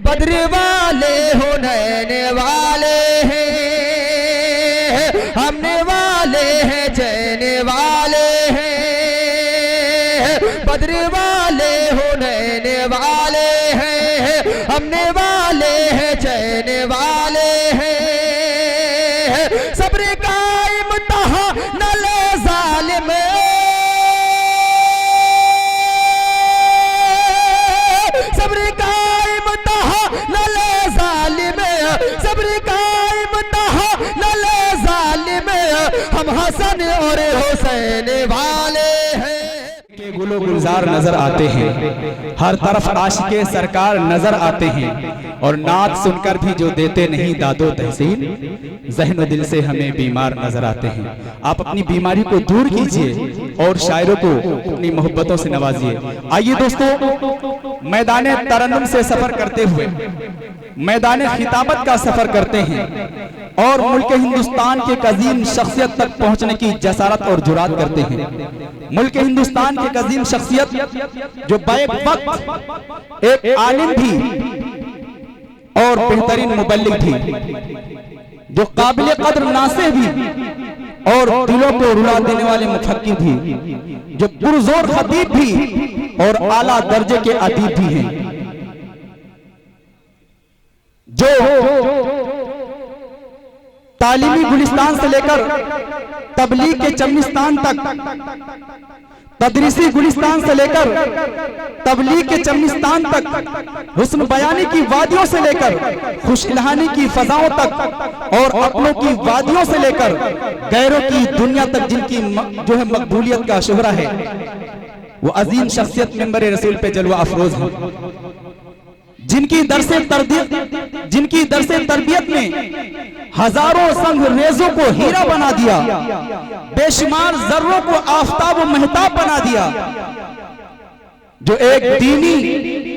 بدر والے حنین والے ہیں، ہمنے والے ہیں جین والے ہیں، بدر والے حنین والے ہیں، ہمنے والے ہیں جین والے ہیں، صبر کا امتحان نہ لے ظالم، صبر کا امتحان نہ لے ظالم، صبر کا امتحان نہ لے ظالم، ہم حسن اور حسین والے ہیں۔ کے گل و گلزار نظر آتے ہیں، ہر طرف عاشق سرکار نظر آتے ہیں، اور نعت سن کر بھی جو دیتے نہیں داد و تحسین، ذہن و دل سے ہمیں بیمار نظر آتے ہیں۔ آپ اپنی بیماری کو دور کیجئے اور شاعروں کو اپنی محبتوں سے نوازیے۔ آئیے دوستو، میدان ترنم سے سفر کرتے ہوئے میدان خطابت کا سفر کرتے ہیں اور ملک ہندوستان کے عظیم شخصیت تک پہنچنے کی جسارت اور جرات کرتے ہیں۔ ملک ہندوستان کے عظیم شخصیت جو بیک وقت ایک عالم بھی اور بہترین مبلغ بھی، جو قابل قدر ناصح بھی اور دلوں کو رلا دینے والے مفکر بھی، جو پرزور خطیب بھی اور اعلیٰ درجے کے ادیب بھی ہیں، جو تعلیمی گلستان سے لے کر تبلیغ کے چمنستان تک، تدریسی گلستان سے لے کر تبلیغ کے چمنستان تک، حسن بیانی کی وادیوں سے لے کر خوش الہانی کی فضاؤں تک، اور اپنوں کی وادیوں سے لے کر غیروں کی دنیا تک جن کی جو ہے مقبولیت کا شہرہ ہے، وہ عظیم شخصیت منبر رسول پہ جلوہ افروز ہیں، جن کی درس تربیت میں ہزاروں سنگ ریزوں کو ہیرا بنا دیا، بے شمار ذروں کو آفتاب و مہتاب بنا دیا، جو ایک دینی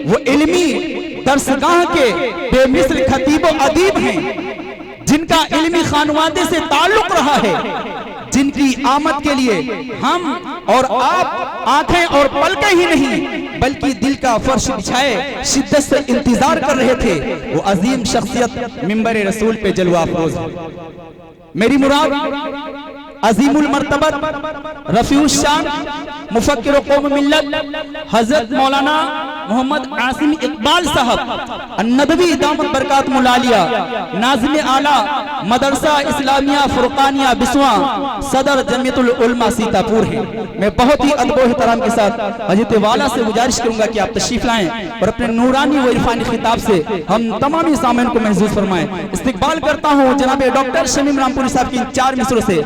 و علمی درسگاہ کے بے مثل خطیب و ادیب ہیں، جن کا علمی خانوادے سے تعلق رہا ہے، جن کی آمد کے لیے ہم اور آپ آنکھیں اور پلکیں ہی نہیں بلکہ دل کا فرش بچھائے شدت سے انتظار کر رہے تھے، وہ عظیم شخصیت منبر رسول پہ جلوہ افروز ہے۔ میری مراد عظیم المرتبت رفیع الشان مفکر قوم ملت حضرت مولانا محمد عاصم اقبال صاحب الندوی دامت برکات ملالیہ، ناظم اعلیٰ مدرسہ اسلامیہ فرقانیہ بسواں، صدر جمعیت العلماء سیتا پور ہیں۔ میں بہت ہی ادب و احترام کے ساتھ حضرت والا سے گزارش کروں گا کہ آپ تشریف لائیں اور اپنے نورانی و عرفانی خطاب سے ہم تمامی سامعین کو محظوظ فرمائیں۔ استقبال کرتا ہوں جناب ڈاکٹر شمیم رامپوری صاحب کی 4 مصروں سے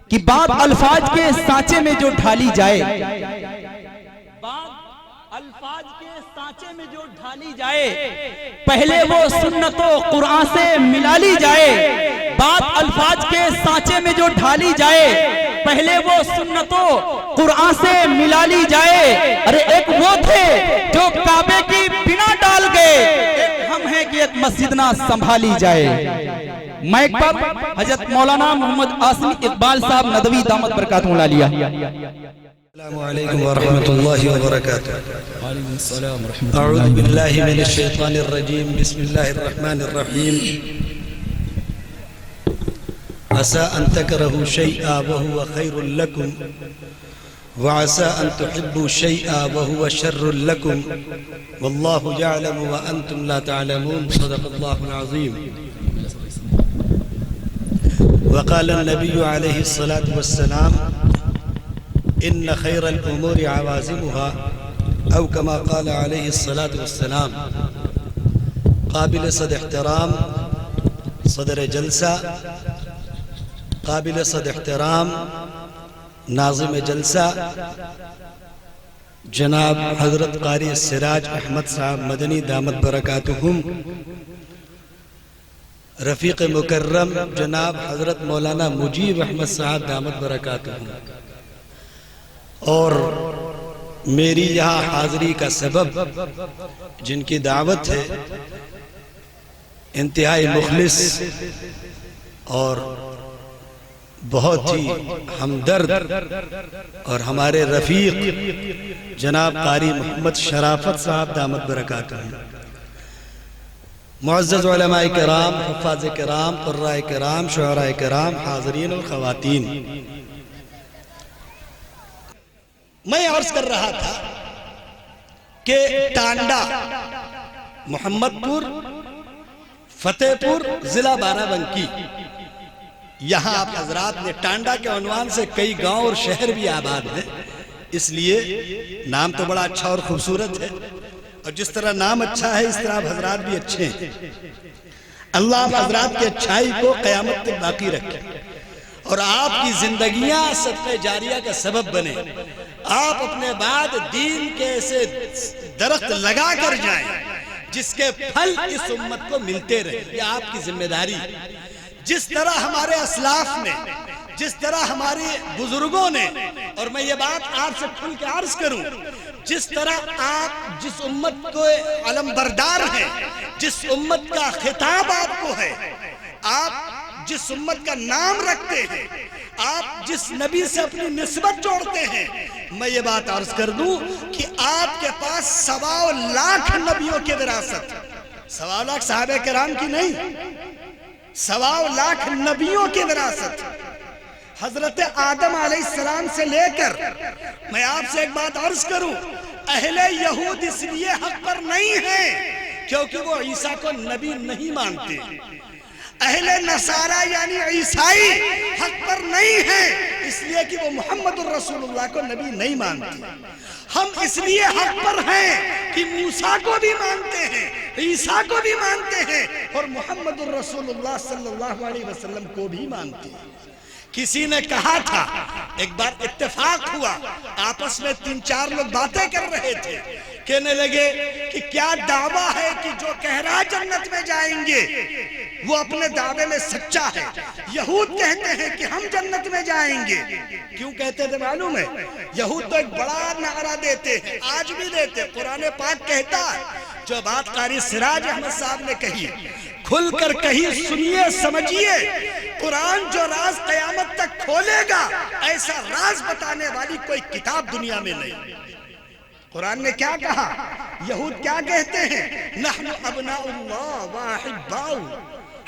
کہ بات الفاظ کے سانچے میں جو ڈھالی جائے، الفاظ کے سانچے میں جو ڈھالی جائے، پہلے وہ سنت و قرآن سے ملا لی جائے، بات الفاظ کے سانچے میں جو ڈھالی جائے، پہلے وہ سنت و قرآن سے ملا لی جائے۔ ارے ایک وہ تھے جو کعبے کی بنا ڈال گئے، ایک ہم ہیں کہ ایک مسجد نہ سنبھالی جائے۔ مائک پر حضرت مولانا محمد عاصم اقبال صاحب ندوی دامت برکات ملالیہ۔ السلام علیکم ورحمۃ اللہ وبرکاتہ۔ اعوذ باللہ من الشیطان الرجیم، بسم اللہ الرحمن الرحیم۔ عسى ان تكرهوا شيئا وهو خير لكم وعسى ان تحبوا شيئا وهو شر لكم والله يعلم وانتم لا تعلمون، صدق الله العظيم۔ وقال النبي عليه الصلاة والسلام إن خير الأمور عوازمها، أو كما قال عليه الصلاة والسلام۔ قابل صد احترام صدر جلسہ، قابل صد احترام ناظم جلسہ جناب حضرت قاری سراج احمد صاحب مدنی دامت برکاتہم، رفیق مکرم جناب حضرت مولانا مجیب احمد صاحب دامت برکاتہم، اور میری یہاں حاضری کا سبب جن کی دعوت ہے، انتہائی مخلص اور بہت ہی ہمدرد اور ہمارے رفیق جناب قاری محمد شرافت صاحب دامت برکاتہم۔ معزز علماء کرام، حفاظ کرام، قراء کرام، شعراء کرام، حاضرین اور خواتین، میں عرض کر رہا تھا کہ ٹانڈا، محمد پور، فتح پور، ضلع بارہ بنکی، یہاں آپ حضرات نے ٹانڈا کے عنوان سے کئی گاؤں اور شہر بھی آباد ہیں، اس لیے نام تو بڑا اچھا اور خوبصورت ہے، اور جس طرح نام اچھا ہے اس طرح آپ حضرات بھی اچھے ہیں۔ اللہ آپ حضرات کی اچھائی کو قیامت تک باقی رکھے اور آپ کی زندگیاں صدقہ جاریہ کا سبب بنے، آپ اپنے بعد دین کے ایسے درخت لگا کر جائیں جس کے پھل اس امت کو ملتے رہے، یہ آپ کی ذمہ داری۔ جس طرح ہمارے اسلاف نے، جس طرح ہمارے بزرگوں نے، اور میں یہ بات آپ سے کھل کے عرض کروں، جس طرح آپ جس امت کو علم بردار ہیں، جس امت کا خطاب آپ کو ہے، آپ جس امت کا نام رکھتے ہیں، آپ جس نبی سے اپنی نسبت جوڑتے ہیں، میں یہ بات عرض کر دوں کہ آپ کے پاس 1.25 لاکھ نبیوں کی وراثت، 1.25 لاکھ صحابہ کرام کی نہیں، 1.25 لاکھ نبیوں کی وراثت، حضرت آدم علیہ السلام سے لے کر، میں آپ سے ایک بات عرض کروں، اہل یہود اس لیے حق پر نہیں ہیں کیونکہ وہ عیسیٰ کو نبی نہیں مانتے، اہل نصارہ یعنی عیسائی حق پر نہیں ہیں اس لیے کہ وہ محمد الرسول اللہ کو نبی نہیں مانتے۔ ہم اس لیے حق پر ہیں کہ موسیٰ کو بھی مانتے ہیں، عیسیٰ کو بھی مانتے ہیں، اور محمد الرسول اللہ صلی اللہ علیہ وسلم کو بھی مانتے ہیں۔ کسی نے کہا تھا، ایک بار اتفاق ہوا، آپس میں 3-4 لوگ باتیں کر رہے تھے، کہنے لگے کہ کیا دعویٰ ہے کہ جو کہہ رہا جنت میں جائیں گے وہ اپنے دعوے میں سچا ہے۔ یہود کہتے ہیں کہ ہم جنت میں جائیں گے۔ کیوں کہتے تھے معلوم ہے؟ یہود تو ایک بڑا نعرہ دیتے ہیں، آج بھی دیتے، قرآن پاک کہتا ہے، جو بات قاری سراج احمد صاحب نے کہی، کھل کر کہی، سنیے، سمجھیے، قرآن جو راز قیامت تک کھولے گا، ایسا راز بتانے والی کوئی کتاب دنیا میں نہیں۔ قرآن نے کیا کہا؟ یہود کیا کہتے ہیں؟ نحن ابناء اللہ واحباؤ،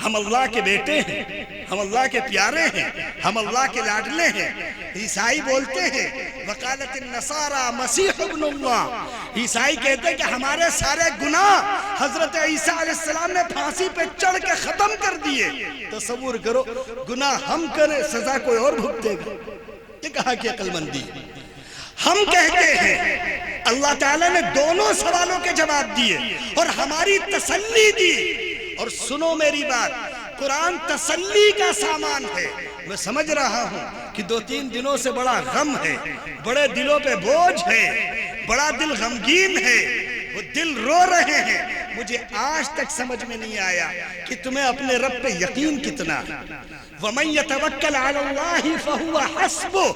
ہم اللہ کے بیٹے ہیں، ہم اللہ کے پیارے ہیں، ہم اللہ کے لاڈلے ہیں۔ عیسائی بولتے ہیں وقالت النصارى مسیح ابن اللہ، عیسائی کہتے ہیں کہ ہمارے سارے گناہ حضرت عیسیٰ علیہ السلام نے پھانسی پہ چڑھ کے ختم کر دیے۔ تصور کرو، گناہ ہم کریں، سزا کوئی اور بھگتے گا، یہ کہا کہ عقل مندی۔ ہم کہتے ہیں اللہ تعالیٰ نے دونوں سوالوں کے جواب دیے اور ہماری تسلی دی۔ اور سنو میری بات، قرآن تسلی کا سامان ہے۔ میں سمجھ رہا ہوں کہ 2-3 دنوں سے بڑا غم ہے، بڑے دلوں پہ بوجھ ہے، بڑا دل غمگین ہے، وہ دل رو رہے ہیں۔ مجھے آج تک سمجھ میں نہیں آیا کہ تمہیں اپنے رب پہ یقین کتنا۔ وَمَن يَتَوَكَّلْ عَلَى اللَّهِ فَهُوَ حَسْبُهُ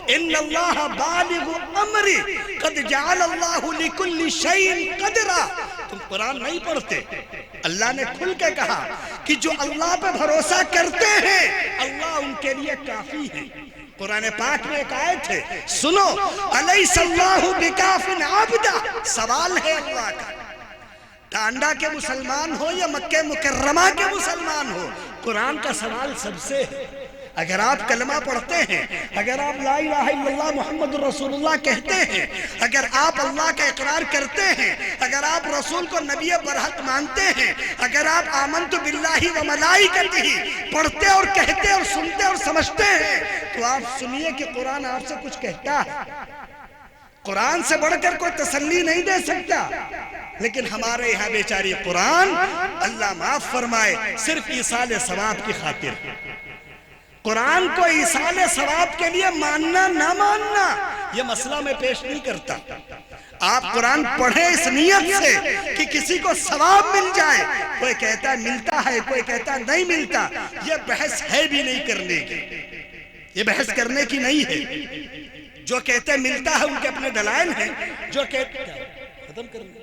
إِنَّ اللَّهَ بَالِغُ أَمْرِهِ قَدْ جَعَلَ اللَّهُ لِكُلِّ شَيْءٍ قَدْرًا۔ تم قرآن نہیں پڑھتے، اللہ نے کھل کے کہا کہ جو اللہ پہ بھروسہ کرتے ہیں اللہ ان کے لیے کافی ہے۔ قرآن پاک میں ایک آیت ہے، سنو، أَلَيْسَ اللَّهُ بِكَافٍ عَبْدًا، سوال ہے اللہ کا۔ ٹانڈا کے مسلمان ہو یا مکہ مکرمہ کے مسلمان ہو، قرآن کا سوال سب سے ہے۔ اگر آپ کلمہ پڑھتے ہیں، اگر آپ لا الہ الا اللہ محمد الرسول اللہ کہتے ہیں، اگر آپ اللہ کا اقرار کرتے ہیں، اگر آپ رسول کو نبی برحق مانتے ہیں، اگر آپ آمنت باللہ و ملائکتہ پڑھتے اور کہتے اور سنتے اور سمجھتے ہیں، تو آپ سنیے کہ قرآن آپ سے کچھ کہتا ہے۔ قرآن سے بڑھ کر کوئی تسلی نہیں دے سکتا، لیکن ہمارے یہاں بیچاری قرآن، اللہ معاف فرمائے، صرف ایصال ثواب کی خاطر، قرآن کو ایصال ثواب کے لیے ماننا نہ ماننا یہ مسئلہ میں پیش نہیں کرتا۔ آپ قرآن پڑھیں اس نیت سے کہ کسی کو ثواب مل جائے، کوئی کہتا ہے ملتا ہے، کوئی کہتا ہے نہیں ملتا، یہ بحث ہے بھی نہیں کرنے کی، یہ بحث کرنے کی نہیں ہے۔ جو کہتے ہیں ملتا ہے ان کے اپنے دلائل ہیں، جو کہتے ہیں ختم کرنا،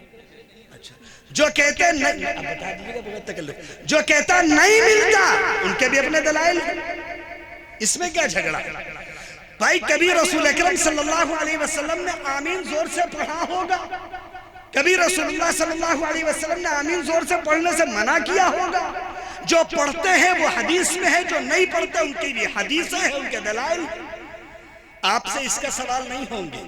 جو کہتے ہیں نہیں، اب بتا دیجیے گا بغیر تکلف، جو کہتا ہے نہیں ملتا ان کے بھی اپنے دلائل ہیں، اس میں کیا جھگڑا؟ بھائی کبھی رسول اکرم صلی اللہ علیہ وسلم نے آمین زور سے پڑھا ہوگا؟ کبھی رسول اللہ صلی اللہ علیہ وسلم نے آمین زور سے پڑھنے سے منع کیا ہوگا؟ جو پڑھتے ہیں وہ حدیث میں ہے، جو نہیں پڑھتے ان کی بھی حدیثیں ہیں، ان کے دلائل۔ آپ سے اس کا سوال نہیں ہوں گے،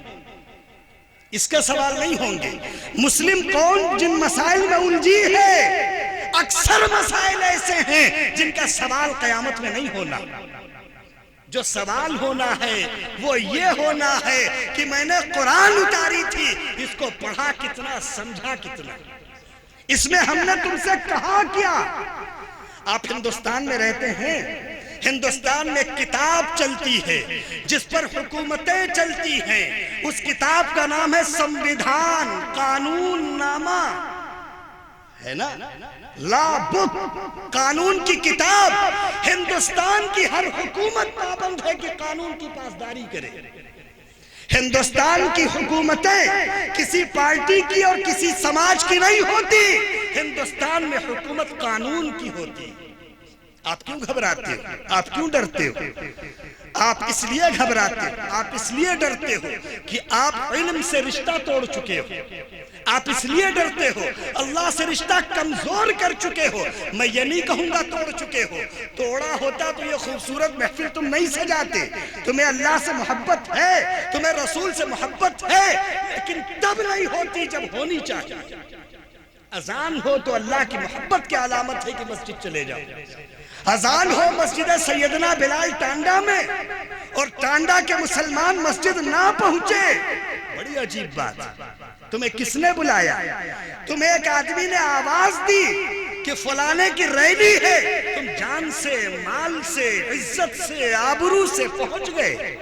اس کا سوال نہیں ہوں گے۔ مسلم قوم جن مسائل میں الجھی ہے، اکثر مسائل ایسے ہیں جن کا سوال قیامت میں نہیں ہونا۔ جو سوال ہونا ہے وہ یہ ہونا ہے کہ میں نے قرآن اتاری تھی، اس کو پڑھا کتنا، سمجھا کتنا، اس میں ہم نے تم سے کہا کیا۔ آپ ہندوستان میں رہتے ہیں، ہندوستان میں کتاب چلتی ہے جس پر حکومتیں چلتی ہیں، اس کتاب کا نام ہے سمویدھان، قانون نامہ ہے نا، لا بک، قانون کی کتاب۔ ہندوستان کی ہر حکومت پابند ہے کہ قانون کی پاسداری کرے۔ ہندوستان کی حکومتیں کسی پارٹی کی اور کسی سماج کی نہیں ہوتی، ہندوستان میں حکومت قانون کی ہوتی۔ آپ کیوں گھبراتے ہو؟ آپ کیوں ڈرتے ہو؟ آپ اس لیے گھبراتے ہو، آپ اس لیے ڈرتے ہو کہ آپ علم سے رشتہ توڑ چکے ہو، آپ اس لیے ڈرتے ہو، اللہ سے رشتہ کمزور کر چکے ہو۔ میں یہ نہیں کہوں گا توڑ چکے ہو، توڑا ہوتا تو یہ خوبصورت محفل تم نہیں سجاتے۔ تمہیں اللہ سے محبت ہے، تمہیں رسول سے محبت ہے، لیکن تب نہیں ہوتی جب ہونی چاہیے۔ اذان ہو تو اللہ کی محبت کی علامت ہے کہ مسجد چلے جاؤ۔ اذان ہو مسجد سیدنا بلال ٹانڈا میں اور ٹانڈا کے مسلمان مسجد نہ پہنچے، بڑی عجیب بات۔ تمہیں کس نے بلایا؟ تمہیں ایک آدمی نے آواز دی کہ فلانے کی ریلی ہے، تم جان سے، مال سے، عزت سے، آبرو سے پہنچ گئے۔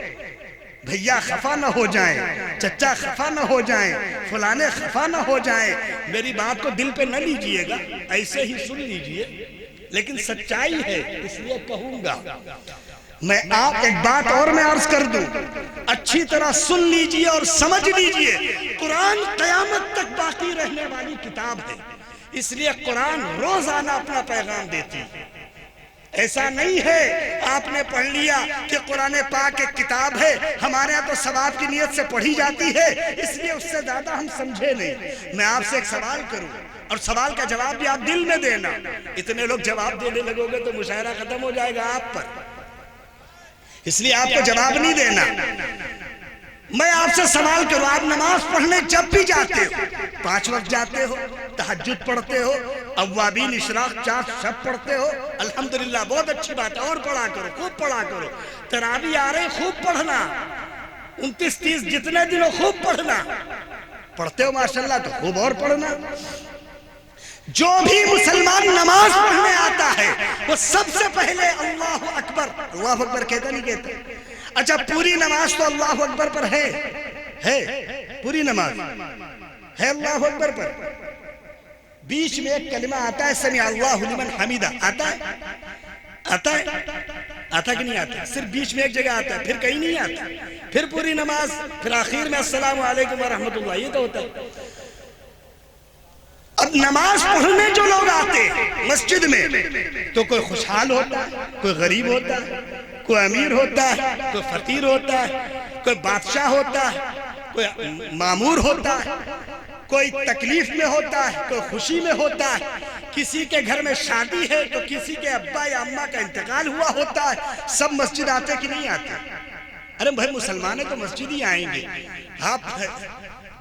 بھیا خفا نہ ہو جائیں، چچا خفا نہ ہو جائیں، فلانے خفا نہ ہو جائیں، میری بات کو دل پہ نہ لیجئے گا، ایسے ہی سن لیجئے، لیکن سچائی ہے اس لیے کہوں گا۔ میں آپ ایک بات اور میں عرض کر دوں، اچھی طرح سن لیجئے اور سمجھ لیجئے، قرآن قیامت تک باقی رہنے والی کتاب ہے، اس لیے قرآن روزانہ اپنا پیغام دیتی ہے۔ ایسا نہیں ہے آپ نے پڑھ لیا کہ قرآن پاک ایک کتاب ہے، ہمارے ہاں تو ثواب کی نیت سے پڑھی جاتی ہے، اس لیے اس سے زیادہ ہم سمجھے نہیں۔ میں آپ سے ایک سوال کروں اور سوال کا جواب بھی آپ دل میں دینا۔ اتنے لوگ جواب دینے لگو گے تو مشاعرہ ختم ہو جائے گا آپ پر، اس لیے آپ کو جواب نہیں دینا۔ میں آپ سے سوال کروں، آپ نماز پڑھنے جب بھی جاتے ہو، 5 وقت جاتے ہو، تہجد پڑھتے ہو، اوابین، اشراق، چاش سب پڑھتے ہو؟ الحمدللہ، بہت اچھی بات ہے، اور پڑھا کرو، خوب پڑھا کرو۔ تراویح آ رہے خوب پڑھنا، 29 30 جتنے دنوں خوب پڑھنا۔ پڑھتے ہو ماشاءاللہ تو خوب اور پڑھنا۔ جو بھی مسلمان نماز پڑھنے آتا ہے وہ سب سے پہلے اللہ اکبر، اللہ اکبر کہتا نہیں کہتا؟ اچھا پوری نماز تو اللہ اکبر پر ہے پوری نماز ہے اللہ اکبر پر، بیچ میں ایک کلمہ آتا ہے سمع اللہ لمن حمیدہ، آتا ہے؟ آتا ہے؟ آتا کہ نہیں آتا؟ صرف بیچ میں ایک جگہ آتا ہے، پھر کہیں نہیں آتا، پھر پوری نماز، پھر آخر میں السلام علیکم ورحمۃ اللہ، یہ تو ہوتا ہے۔ اب نماز پڑھنے جو لوگ آتے ہیں مسجد میں تو کوئی خوشحال ہوتا ہے، کوئی غریب ہوتا ہے، کوئی امیر ہوتا ہے، کوئی فقیر ہوتا ہے، کوئی بادشاہ ہوتا ہے، کوئی مامور ہوتا ہے، کوئی تکلیف میں ہوتا ہے، کوئی خوشی میں ہوتا ہے، کسی کے گھر میں شادی ہے تو کسی کے ابا یا اماں کا انتقال ہوا ہوتا ہے۔ سب مسجد آتے کہ نہیں آتے؟ ارے بھائی مسلمان ہیں تو مسجد ہی آئیں گے، آپ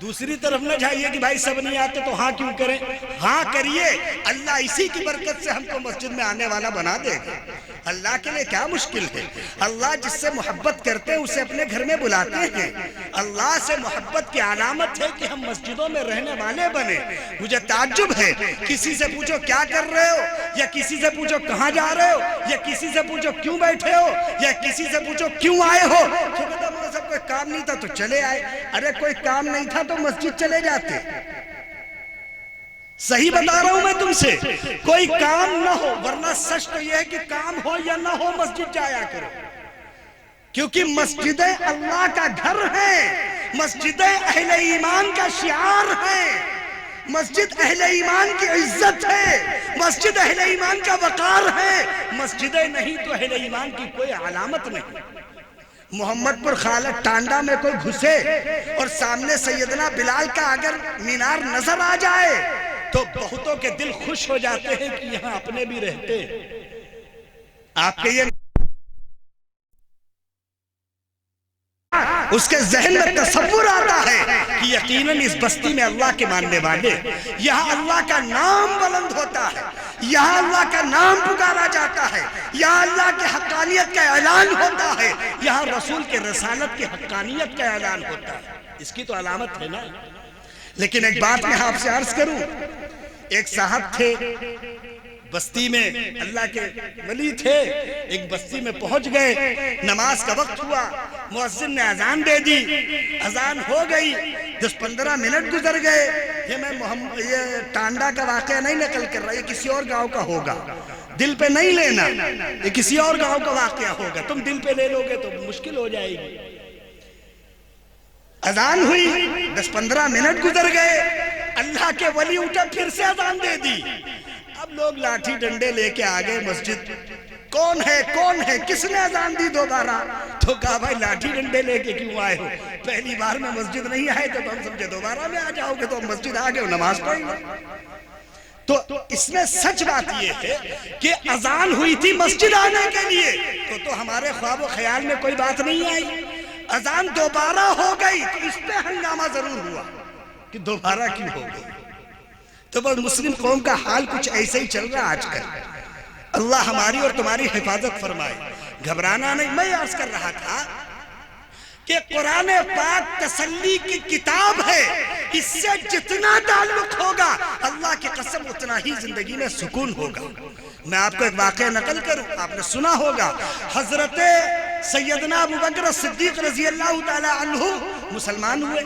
دوسری طرف نہ جائیے کہ بھائی سب نہیں آتے تو ہاں کیوں کریں، ہاں کریے، اللہ اسی کی برکت سے ہم کو مسجد میں آنے والا بنا دے گا۔ اللہ کے لیے کیا مشکل ہے؟ اللہ جس سے محبت کرتے ہیں اسے اپنے گھر میں بلاتے ہیں۔ اللہ سے محبت کی علامت ہے کہ ہم مسجدوں میں رہنے والے بنے۔ مجھے تعجب ہے، کسی سے پوچھو کیا کر رہے ہو، یا کسی سے پوچھو کہاں جا رہے ہو، یا کسی سے پوچھو کیوں بیٹھے ہو، یا کسی سے پوچھو کیوں آئے ہو، تو کہتا مجھے سب کوئی کام نہیں تھا تو چلے آئے۔ ارے کوئی کام نہیں تھا تو مسجد چلے جاتے۔ صحیح بتا رہا ہوں میں تم سے، کوئی کام نہ ہو، ورنہ سچ تو یہ ہے کہ کام ہو یا نہ ہو مسجد جایا کرو، کیونکہ مسجدیں اللہ کا گھر ہیں، مسجدیں اہل ایمان کا شعار ہے، مسجد اہل ایمان کی عزت ہے، مسجد اہل ایمان کا وقار ہے، مسجدیں نہیں تو اہل ایمان کی کوئی علامت نہیں۔ محمد پر خالد ٹانڈا میں کوئی گھسے اور سامنے سیدنا بلال کا اگر مینار نظر آ جائے تو بہتوں کے دل خوش ہو جاتے ہیں کہ یہاں اپنے بھی رہتے. آپ کے یہ اس کے ذہن میں تصور آتا ہے کہ یقیناً اس بستی میں اللہ کے ماننے والے، یہاں اللہ کا نام بلند ہوتا ہے، یہاں اللہ کا نام پکارا جاتا ہے، یہاں اللہ کی حقانیت کا اعلان ہوتا ہے، یہاں رسول کے رسالت کی حقانیت کا اعلان ہوتا ہے. اس کی تو علامت ہے نا. لیکن ایک بات میں آپ سے عرض کروں، ایک صاحب تھے بستی میں، اللہ کے ولی تھے، ایک بستی میں پہنچ گئے، نماز کا وقت ہوا، مؤذن نے اذان دے دی، اذان ہو گئی، 10-15 منٹ گزر گئے. یہ ٹانڈا کا واقعہ نہیں نقل کر رہا، یہ کسی اور گاؤں کا ہوگا، دل پہ نہیں لینا، یہ کسی اور گاؤں کا واقعہ ہوگا، تم دل پہ لے لو گے تو مشکل ہو جائے گی. اذان ہوئی، 10-15 منٹ گزر گئے، اللہ کے ولی اٹھا پھر سے اذان دے دی. اب لوگ لاٹھی ڈنڈے لے کے آگئے مسجد، کون ہے کس نے اذان دی دوبارہ؟ تو کہا بھائی لاٹھی ڈنڈے لے کے کیوں آئے ہو؟ پہلی بار میں مسجد نہیں آئے تو ہم سمجھے دوبارہ میں آ جاؤ گے، تو ہم مسجد آگئے اور نماز پڑھ لیں. تو اس میں سچ بات یہ ہے کہ اذان ہوئی تھی مسجد آنے کے لیے، تو ہمارے خواب و خیال میں کوئی بات نہیں آئی. اذان دوبارہ ہو گئی تو اس پہ ہنگامہ ضرور ہوا کہ دوبارہ کیوں ہو گئی. تو بس مسلم قوم کا حال کچھ ایسے ہی چل رہا آج کل. اللہ ہماری اور تمہاری حفاظت فرمائے. گھبرانا نہیں. میں عرض کر رہا تھا کہ قرآن پاک تسلی کی کتاب ہے، اس سے جتنا تعلق ہوگا اللہ کی قسم اتنا ہی زندگی میں سکون ہوگا. میں آپ کو ایک واقعہ نقل کروں، آپ نے سنا ہوگا، حضرت سیدنا ابوبکر صدیق رضی اللہ تعالی عنہ مسلمان ہوئے،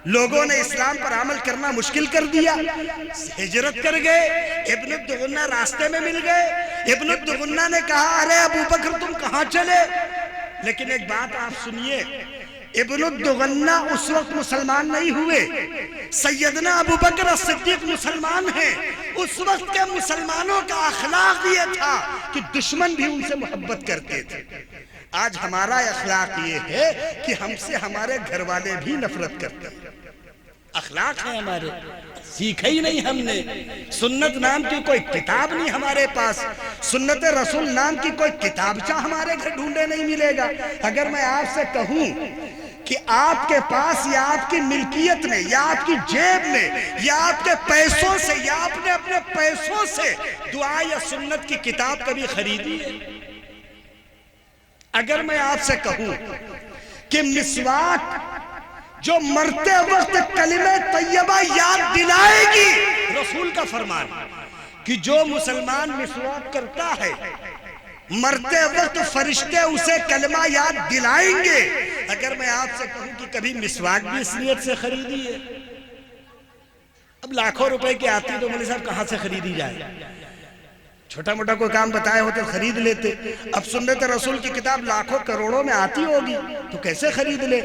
لوگوں نے اسلام پر عمل کرنا مشکل کر دیا، ہجرت کر گئے. ابن الدغنہ راستے میں مل گئے. ابن الدغنہ نے کہا ارے ابوبکر تم کہاں چلے؟ لیکن ایک بات آپ سنیے، ابن الدغنہ اس وقت مسلمان نہیں ہوئے، سیدنا ابوبکر صدیق مسلمان ہیں. اس وقت کے مسلمانوں کا اخلاق یہ تھا کہ دشمن بھی ان سے محبت کرتے تھے. آج ہمارا اخلاق یہ ہے کہ ہم سے ہمارے گھر والے بھی نفرت کرتے ہیں. اخلاق ہے ہمارے، سیکھا ہی نہیں ہم نے. سنت نام کی کوئی کتاب نہیں ہمارے پاس، سنت رسول نام کی کوئی کتابچہ ہمارے گھر ڈھونڈے نہیں ملے گا. اگر میں آپ سے کہوں کہ آپ کے پاس یا آپ کی ملکیت میں یا آپ کی جیب میں یا آپ کے پیسوں سے یا آپ نے اپنے پیسوں سے دعا یا سنت کی کتاب کبھی خریدی ہے؟ اگر میں آپ سے کہوں کہ مسواک جو مرتے وقت کلمہ طیبہ یاد دلائے گی، رسول کا فرمان کہ جو مسلمان مسواک کرتا ہے مرتے وقت فرشتے اسے کلمہ یاد دلائیں گے. اگر میں آپ سے کہوں کہ کبھی مسواک بھی اس نیت سے خریدی ہے؟ اب لاکھوں روپے کی آتی تو مولوی صاحب کہاں سے خریدی جائے؟ چھوٹا موٹا کوئی کام بتائے ہوتے خرید لیتے. اب سنت رسول کی کتاب لاکھوں کروڑوں میں آتی ہوگی تو کیسے خرید لے؟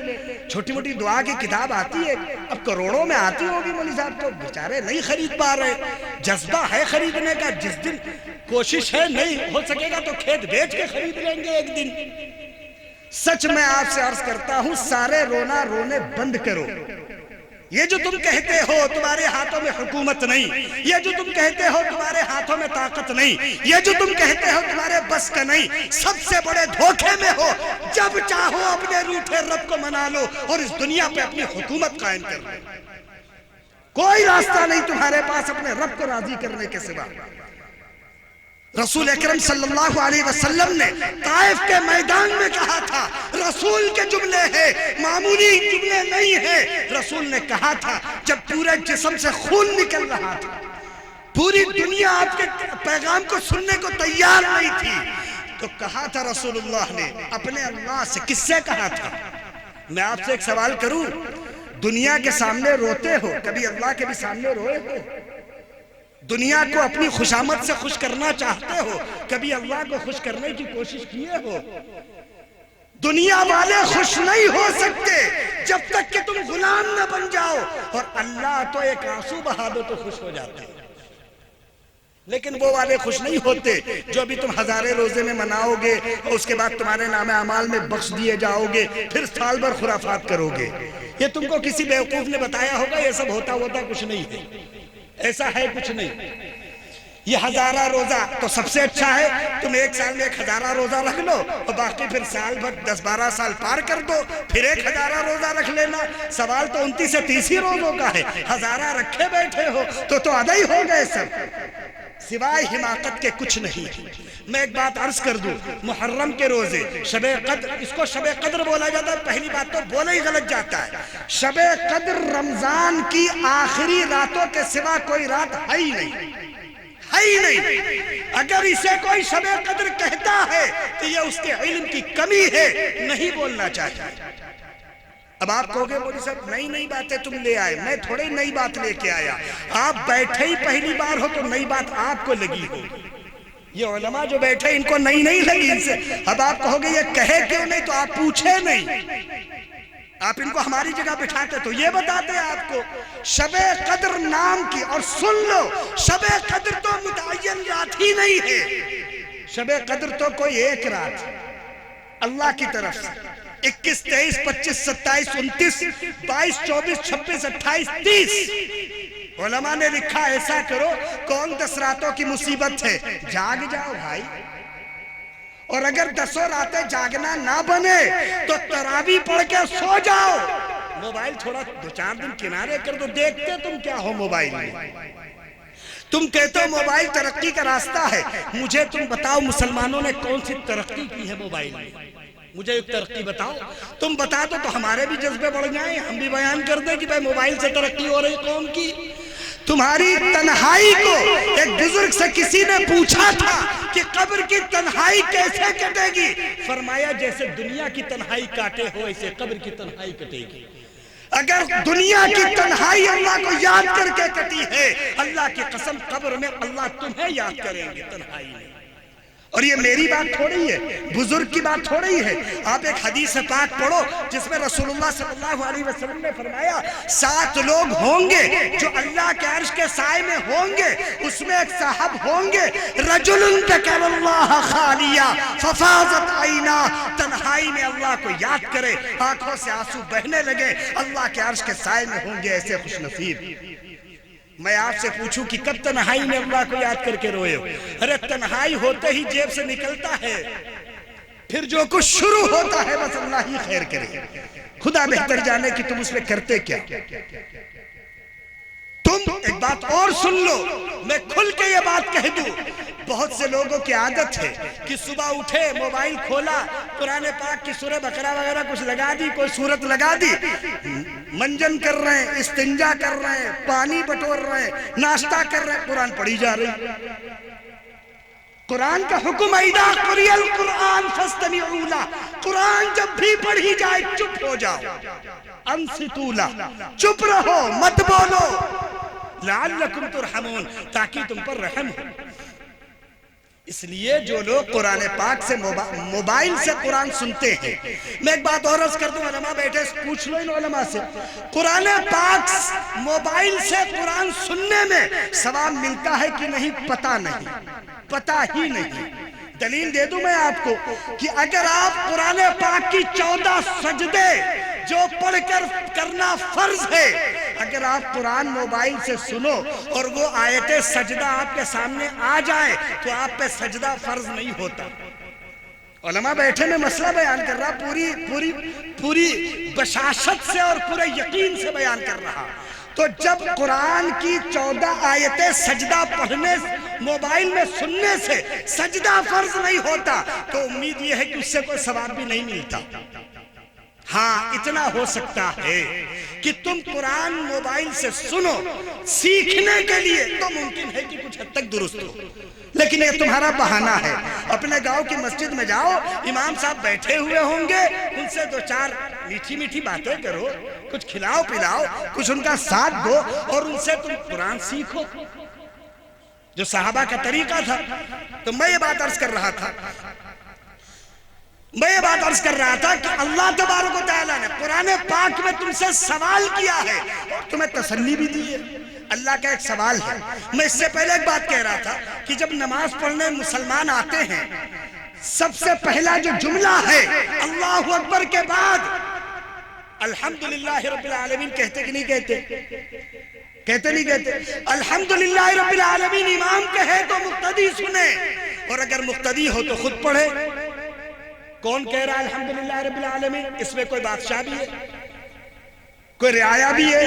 چھوٹی موٹی دعا کی کتاب آتی ہے، اب کروڑوں میں آتی ہوگی مولوی صاحب تو بیچارے نہیں خرید پا رہے. جذبہ ہے خریدنے کا، جس دن کوشش ہے نہیں ہو سکے گا تو کھیت بیچ کے خرید لیں گے ایک دن. سچ میں آپ سے عرض کرتا ہوں، سارے رونا رونے بند کرو. یہ جو تم کہتے ہو تمہارے ہاتھوں میں حکومت نہیں، یہ جو تم کہتے ہو تمہارے ہاتھوں میں طاقت نہیں، یہ جو تم کہتے ہو تمہارے بس کا نہیں، سب سے بڑے دھوکے میں ہو. جب چاہو اپنے روٹھے رب کو منا لو اور اس دنیا پہ اپنی حکومت قائم کر لو. کوئی راستہ نہیں تمہارے پاس اپنے رب کو راضی کرنے کے سوا. رسول اکرم صلی اللہ علیہ وسلم نے طائف کے میدان میں کہا تھا، رسول کے جملے ہیں، معمولی جملے نہیں ہیں. رسول نے کہا تھا جب پورے جسم سے خون نکل رہا تھا، پوری دنیا آپ کے پیغام کو سننے کو تیار نہیں تھی، تو کہا تھا رسول اللہ نے اپنے اللہ سے. کس سے کہا تھا؟ میں آپ سے ایک سوال کروں، دنیا کے سامنے روتے ہو، کبھی اللہ کے بھی سامنے روئے ہو؟ دنیا کو اپنی خوشامد سے خوش کرنا چاہتے ہو، کبھی اللہ کو خوش کرنے کی کوشش کیے ہو؟ دنیا والے خوش نہیں ہو سکتے جب تک کہ تم غلام نہ بن جاؤ، اور اللہ تو ایک آنسو بہا دو تو خوش ہو جاتے ہیں. لیکن وہ والے خوش نہیں ہوتے جو ابھی تم ہزارے روزے میں مناؤ گے اور اس کے بعد تمہارے نام اعمال میں بخش دیے جاؤ گے، پھر سال بھر خرافات کرو گے۔ یہ تم کو کسی بیوقوف نے بتایا ہوگا، یہ سب ہوتا کچھ نہیں ہے، ایسا ہے کچھ نہیں۔ یہ ہزارہ روزہ تو سب سے اچھا ہے، تم ایک سال میں 1000 روزہ رکھ لو اور باقی پھر سال بھر 10-12 سال پار کر دو، پھر 1000 روزہ رکھ لینا۔ سوال تو 29 سے 30 ہی روزوں کا ہے، 1000 رکھے بیٹھے ہو تو ادا ہی ہو گئے سب، سوائے حماقت کے کچھ نہیں۔ میں ایک بات عرض کر دوں، محرم کے روزے، شب قدر، اس کو شب قدر بولا جاتا ہے، پہلی بات تو بولا ہی غلط جاتا ہے۔ شب قدر رمضان کی آخری راتوں کے سوا کوئی رات ہے ہی نہیں، ہے ہی نہیں۔ اگر اسے کوئی شب قدر کہتا ہے تو یہ اس کے علم کی کمی ہے، نہیں بولنا چاہیے۔ اب آپ کہو گے مولوی صاحب نئی باتیں تم لے آئے، میں تھوڑی نئی بات لے کے آیا، آپ بیٹھے ہی پہلی بار ہو تو نئی بات آپ کو لگی ہو۔ یہ علماء جو بیٹھے ان کو نئی لگی ان سے۔ اب آپ کہو گے یہ کہے کیوں نہیں، تو آپ پوچھے نہیں، آپ ان کو ہماری جگہ بٹھاتے تو یہ بتاتے ہیں آپ کو۔ شب قدر نام کی، اور سن لو، شب قدر تو متعین رات ہی نہیں ہے، شب قدر تو کوئی ایک رات اللہ کی طرف سے 21 23 25 27 29 22 24 26 28 30 علماء نے لکھا ایسا کرو، کون 10 راتوں کی مصیبت ہے، جاگ جاؤ بھائی، اور اگر 10 راتیں جاگنا نہ بنے تو تراویح پڑھ کے سو جاؤ۔ موبائل تھوڑا 2-4 دن کنارے کر دو، دیکھتے تم کیا ہو موبائل میں۔ تم کہتے ہو موبائل ترقی کا راستہ ہے، مجھے تم بتاؤ مسلمانوں نے کون سی ترقی کی ہے موبائل میں، مجھے ایک ترقی بتاؤ، تم بتا دو تو ہمارے بھی جذبے بڑھ جائیں، ہم بھی بیان کر دیں کہ بھائی موبائل سے ترقی ہو رہی قوم کی۔ تمہاری تنہائی کو ایک بزرگ سے کسی نے پوچھا تھا کہ قبر کی تنہائی کیسے کٹے گی، فرمایا جیسے دنیا کی تنہائی کاٹے ہو ایسے قبر کی تنہائی کٹے گی۔ اگر دنیا کی تنہائی اللہ کو یاد کر کے کٹی ہے، اللہ کی قسم قبر میں اللہ تمہیں یاد کریں گے تنہائی میں۔ اور یہ میری بات تھوڑی ہے، بزرگ کی بات تھوڑی ہے۔ آپ ایک حدیث پاک پڑھو جس میں رسول اللہ صلی اللہ علیہ وسلم نے فرمایا 7 لوگ ہوں گے جو اللہ کے عرش کے سائے میں ہوں گے، اس میں ایک صاحب ہوں گے رجل ذکر اللہ خالیہ ففاضت عینا، تنہائی میں اللہ کو یاد کرے، آنکھوں سے آنسو بہنے لگے، اللہ کے عرش کے سائے میں ہوں گے ایسے خوش نصیب۔ میں آپ سے پوچھوں کہ کب تنہائی میں اللہ کو یاد کر کے روئے ہو؟ ارے تنہائی ہوتے ہی جیب سے نکلتا ہے، پھر جو کچھ شروع ہوتا ہے بس اللہ ہی خیر کرے، خدا بہتر جانے کہ تم اس میں کرتے کیا۔ تم ایک بات اور سن لو، میں کھل کے یہ بات کہہ دوں، بہت سے لوگوں کی عادت ہے کہ صبح اٹھے موبائل کھولا، قرآن پاک کی سورہ بقرہ وغیرہ کچھ لگا دی، کوئی سورت لگا دی، منجن کر رہے ہیں، استنجا کر رہے ہیں، پانی بٹور رہے ہیں، ناشتہ کر رہے ہیں، قرآن پڑھی جا رہی۔ قرآن کا حکم اذا قرئ القرآن فاستمعوا لہ، قرآن جب بھی پڑھی جائے چپ ہو جاؤ، انصتوا لہ، چپ رہو مت بولو، لعلکم ترحمون، تاکہ تم پر رحم ہو۔ اس لیے جو لوگ قرآن پاک سے موبائل سے قرآن سنتے ہیں، میں ایک بات اور عرض کر دوں، علماء بیٹھے پوچھ لو ان علماء سے، قرآن پاک موبائل سے قرآن سننے میں ثواب ملتا ہے کہ نہیں پتہ نہیں، پتہ ہی نہیں۔ دلیل دے دوں میں آپ کو کہ اگر آپ قرآن پاک کی 14 سجدے جو پڑھ کر کرنا فرض ہے، اگر آپ قرآن موبائل سے سنو اور وہ آیت سجدہ آپ کے سامنے آ جائے تو آپ پہ سجدہ فرض نہیں ہوتا۔ علماء بیٹھے میں مسئلہ بیان کر رہا، پوری بشاشت سے اور پورے یقین سے بیان کر رہا۔ تو جب قرآن کی 14 آیتیں سجدہ پڑھنے موبائل میں سننے سے سجدہ فرض نہیں ہوتا تو امید یہ ہے کہ اس سے کوئی ثواب بھی نہیں ملتا۔ ہاں اتنا ہو سکتا ہے کہ تم قرآن موبائل سے سنو سیکھنے کے لیے تو ممکن ہے کہ کچھ حد تک درست ہو، لیکن یہ تمہارا بہانہ ہے۔ اپنے گاؤں کی مسجد میں جاؤ، امام صاحب بیٹھے ہوئے ہوں گے، ان سے 2-4 میٹھی باتیں کرو، کچھ کھلاؤ پلاؤ، کچھ ان کا ساتھ دو اور ان سے تم قرآن سیکھو، جو صحابہ کا طریقہ تھا۔ تو میں یہ بات عرض کر رہا تھا کہ اللہ تبارک و تعالیٰ نے قرآن پاک میں تم سے سوال کیا ہے اور تمہیں تسلی بھی دی ہے۔ اللہ کا ایک سوال ہے. میں اس سے پہلے ایک بات کہہ رہا تھا کہ جب نماز پڑھنے مسلمان آتے ہیں سب سے پہلا جو جملہ ہے اللہ اکبر کے بعد الحمدللہ رب العالمین کہتے کہ نہیں کہتے؟ کہتے نہیں کہتے؟ الحمدللہ رب العالمین امام کہے تو مقتدی سنے، اور اگر مقتدی ہو تو خود پڑھے. کون کہہ رہا ہے الحمدللہ رب العالمین؟ اس میں کوئی بادشاہ بھی ہے، کوئی رعایا بھی ہے،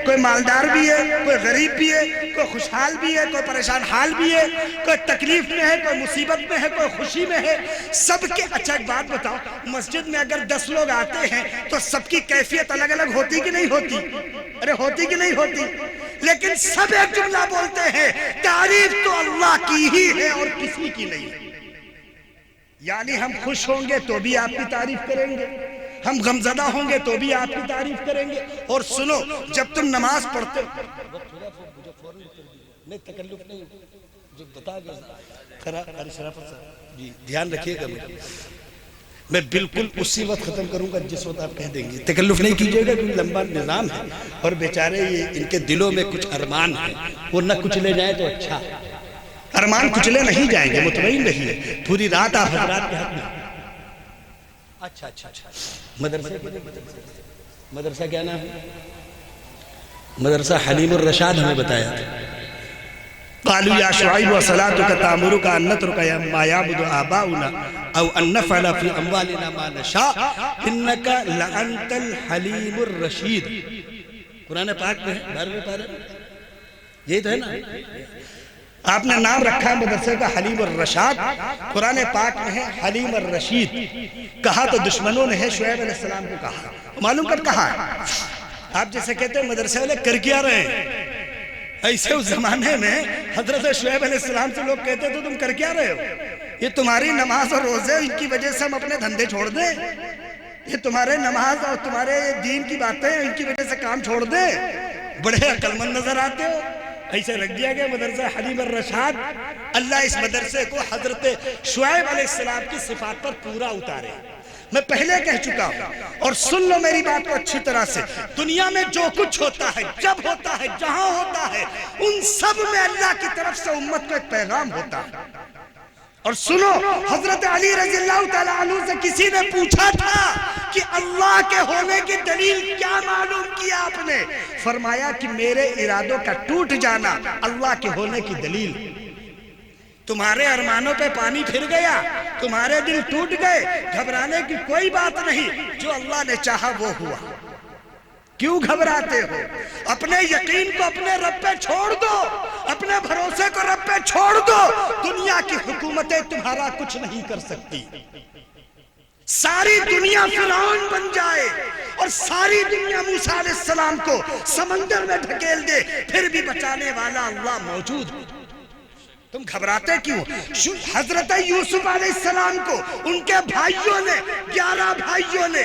کوئی مالدار بھی ہے، کوئی غریب بھی ہے، کوئی خوشحال بھی ہے، کوئی پریشان حال بھی ہے، کوئی تکلیف میں ہے، کوئی مصیبت میں ہے، کوئی خوشی میں ہے. سب کے اچھا ایک بات بتاؤ، مسجد میں اگر 10 لوگ آتے ہیں تو سب کی کیفیت الگ الگ ہوتی کہ نہیں ہوتی؟ ارے ہوتی کہ نہیں ہوتی؟ لیکن سب ایک جملہ بولتے ہیں تعریف تو اللہ کی ہی ہے اور کسی کی نہیں. یعنی ہم خوش ہوں گے تو بھی آپ کی تعریف کریں گے، ہم غمزدہ ہوں گے تو بھی آپ کی تعریف کریں گے. اور سنو، جب تم نماز پڑھتے نہیں تکلف نہیں جو بتا گیا جی دھیان رکھیے گا، میں بالکل اسی وقت ختم کروں گا جس وقت آپ کہہ دیں گے. تکلف نہیں کیجئے گا کیونکہ لمبا نظام ہے اور بیچارے یہ ان کے دلوں میں کچھ ارمان ہیں، وہ نہ کچھ لے جائیں تو اچھا. ارمان کچلے نہیں جائیں گے، مطمئن رہیے. پوری رات آپ حضرات کے حق میں. اچھا اچھا اچھا مدرسہ کیا نام ہے؟ مدرسہ حلیم الرشاد ہمیں بتایا تھا. قالوا یا شعیب وصلاتک تأمرک ان نترک ما یعبد آباؤنا او ان نفعل فی اموالنا ما نشاء انک لانت الحلیم الرشید. قرآن پاک میں ہے 12ویں پارے، یہی تو ہے نا. آپ نے نام رکھا ہے مدرسے کا حلیم الرشاد، قرآن پاک میں ہے حلیم الرشید. کہا تو دشمنوں نے ہے شعیب علیہ السلام کو کہا. معلوم کب کہا ہے؟ آپ جیسے کہتے ہیں مدرسے والے کر کیا رہے ہیں، ایسے اس زمانے میں حضرت شعیب علیہ السلام سے لوگ کہتے تو تم کر کیا رہے ہو؟ یہ تمہاری نماز اور روزے ان کی وجہ سے ہم اپنے دھندے چھوڑ دیں؟ یہ تمہارے نماز اور تمہارے دین کی باتیں ان کی وجہ سے کام چھوڑ دیں؟ بڑے عقل مند نظر آتے ہو. ایسے رکھ دیا گیا مدرسہ حلیم الرشاد. اللہ اس مدرسے کو حضرت شعیب علیہ السلام کی صفات پر پورا اتارے. میں پہلے کہہ چکا ہوں اور سن لو میری بات کو اچھی طرح سے. دنیا میں جو کچھ ہوتا ہے، جب ہوتا ہے، جہاں ہوتا ہے، ان سب میں اللہ کی طرف سے امت کو ایک پیغام ہوتا ہے. اور سنو، حضرت علی رضی اللہ تعالیٰ عنہ سے کسی نے پوچھا تھا کہ اللہ کے ہونے کی دلیل کیا معلوم کیا آپ نے؟ فرمایا کہ میرے ارادوں کا ٹوٹ جانا اللہ کے ہونے کی دلیل. تمہارے ارمانوں پہ پانی پھر گیا، تمہارے دل ٹوٹ گئے، گھبرانے کی کوئی بات نہیں. جو اللہ نے چاہا وہ ہوا. کیوں گھبراتے ہو؟ اپنے یقین کو اپنے رب پہ چھوڑ دو، اپنے بھروسے کو رب پہ چھوڑ دو. دنیا کی حکومتیں تمہارا کچھ نہیں کر سکتی. ساری دنیا فرعون بن جائے اور ساری دنیا موسیٰ علیہ السلام کو سمندر میں ڈھکیل دے، پھر بھی بچانے والا اللہ موجود. تم گھبراتے کیوں؟ حضرت یوسف علیہ السلام کو ان کے بھائیوں نے 11 بھائیوں نے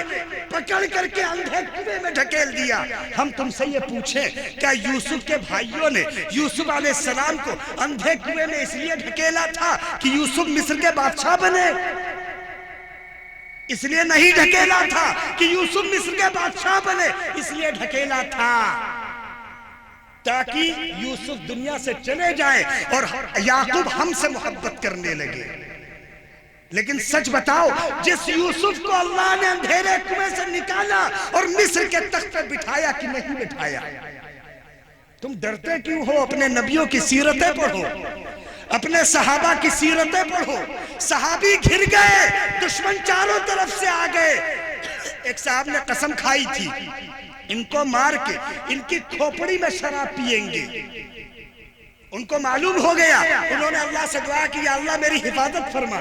پکڑ کر کے اندھے کنویں میں ڈھکیل دیا. ہم تم سے یہ پوچھیں کیا یوسف کے بھائیوں نے یوسف علیہ السلام کو اندھے کنویں میں اس لیے ڈھکیلا تھا کہ یوسف مصر کے بادشاہ بنے؟ اس لیے نہیں ڈھکیلا تھا کہ یوسف مصر کے بادشاہ بنے، اس لیے ڈھکیلا تھا تاکہ یوسف دنیا سے چلے جائیں اور یعقوب ہم سے محبت کرنے لگے. لیکن سچ بتاؤ، جس یوسف کو اللہ نے اندھیرے کنویں سے نکالا اور مصر کے تخت پہ بٹھایا کہ نہیں بٹھایا؟ تم ڈرتے کیوں ہو؟ اپنے نبیوں کی سیرتیں پڑھو، اپنے صحابہ کی سیرتیں پڑھو. صحابی گھر گئے، دشمن چاروں طرف سے آ گئے. ایک صاحب نے قسم کھائی تھی ان کو مار کے ان کی کھوپڑی میں شراب پیئیں گے. ان کو معلوم ہو گیا، انہوں نے اللہ سے دعا کی یا اللہ میری حفاظت فرما.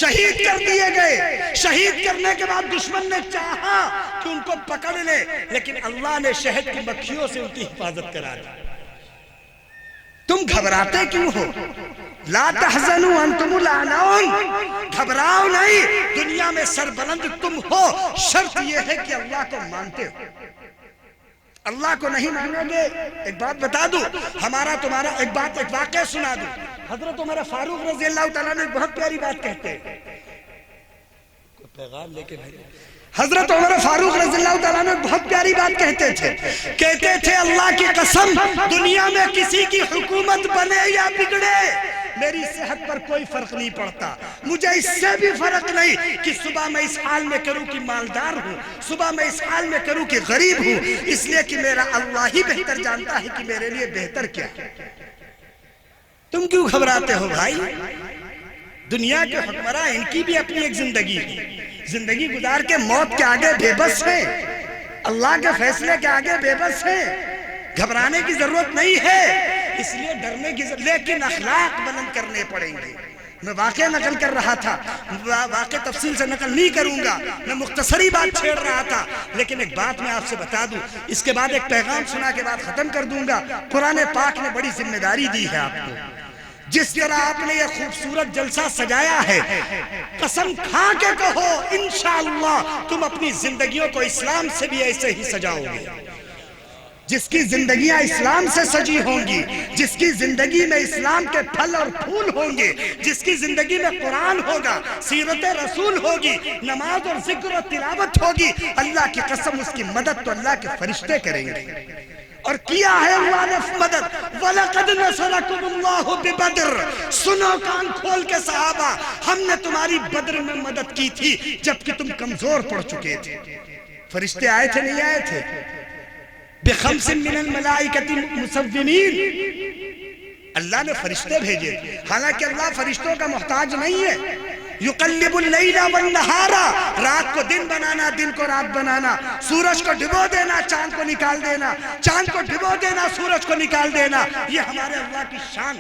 شہید کر دیے گئے. شہید کرنے کے بعد دشمن نے چاہا کہ ان کو پکڑ لے، لیکن اللہ نے شہد کی مکھیوں سے ان کی حفاظت کرا دی. تم گھبراتے کیوں ہو؟ لا تحزنوا انتم الاعلون. گھبراؤ نہیں، دنیا میں سربلند تم ہو. شرط یہ ہے کہ اللہ کو مانتے ہو. اللہ کو نہیں مانو گے. ایک بات بتا دوں، ہمارا تمہارا ایک واقعہ سنا دوں. حضرت عمر فاروق رضی اللہ تعالیٰ نے بہت پیاری بات کہتے ہیں. کوئی پیغام لے کے بھائی حضرت عمر فاروق رضی اللہ تعالیٰ عنہ بہت پیاری بات کہتے تھے اللہ کی قسم دنیا میں کسی کی حکومت بنے یا بگڑے میری صحت پر کوئی فرق نہیں پڑتا، مجھے اس سے بھی فرق نہیں کہ صبح میں اس حال میں کروں کہ مالدار ہوں، صبح میں اس حال میں کروں کہ غریب ہوں، اس لیے کہ میرا اللہ ہی بہتر جانتا ہے کہ میرے لیے بہتر کیا ہے۔ تم کیوں گھبراتے ہو بھائی؟ دنیا کے حکمراں ان کی بھی اپنی ایک زندگی گزار کے موت کے آگے بے بس ہیں، اللہ کے فیصلے کے آگے بے بس ہیں، گھبرانے کی ضرورت نہیں ہے، اس لیے ڈرنے کی ضرورت، لیکن اخلاق بلند کرنے پڑیں گے۔ میں واقعہ نقل کر رہا تھا، واقعہ تفصیل سے نقل نہیں کروں گا، میں مختصری بات چھیڑ رہا تھا، لیکن ایک بات میں آپ سے بتا دوں، اس کے بعد ایک پیغام سنا کے بعد ختم کر دوں گا۔ قرآن پاک نے بڑی ذمہ داری دی ہے آپ کو، جس طرح آپ نے یہ خوبصورت جلسہ سجایا ہے، قسم کھا کے کہو انشاءاللہ تم اپنی زندگیوں کو اسلام سے بھی ایسے ہی سجاؤ گے۔ جس کی زندگیاں اسلام سے سجی ہوں گی، جس کی زندگی میں اسلام کے پھل اور پھول ہوں گے، جس کی زندگی میں قرآن ہوگا، سیرت رسول ہوگی، نماز اور ذکر و تلاوت ہوگی، اللہ کی قسم اس کی مدد تو اللہ کے فرشتے کریں گے۔ اور کیا ہے اللہ نے مدد، وَلَقَدْ نَصَرَكُمُ اللَّهُ بِبَدْرٍ، سنو کان کھول کے صحابہ، ہم نے تمہاری بدر میں مدد کی تھی جبکہ تم کمزور پڑ چکے تھے۔ فرشتے آئے تھے نہیں آئے تھے؟ بِخَمْسٍ مِّنَ الْمَلَائِكَةِ مُصَوِّمِينَ، اللہ نے فرشتے بھیجے، حالانکہ اللہ فرشتوں کا محتاج نہیں ہے۔ یقلب اللیل والنہار، رات کو دن بنانا، دن کو رات بنانا، سورج کو ڈبو دینا، چاند کو نکال دینا، چاند کو ڈبو دینا، سورج کو نکال دینا، یہ ہمارے اللہ کی شان۔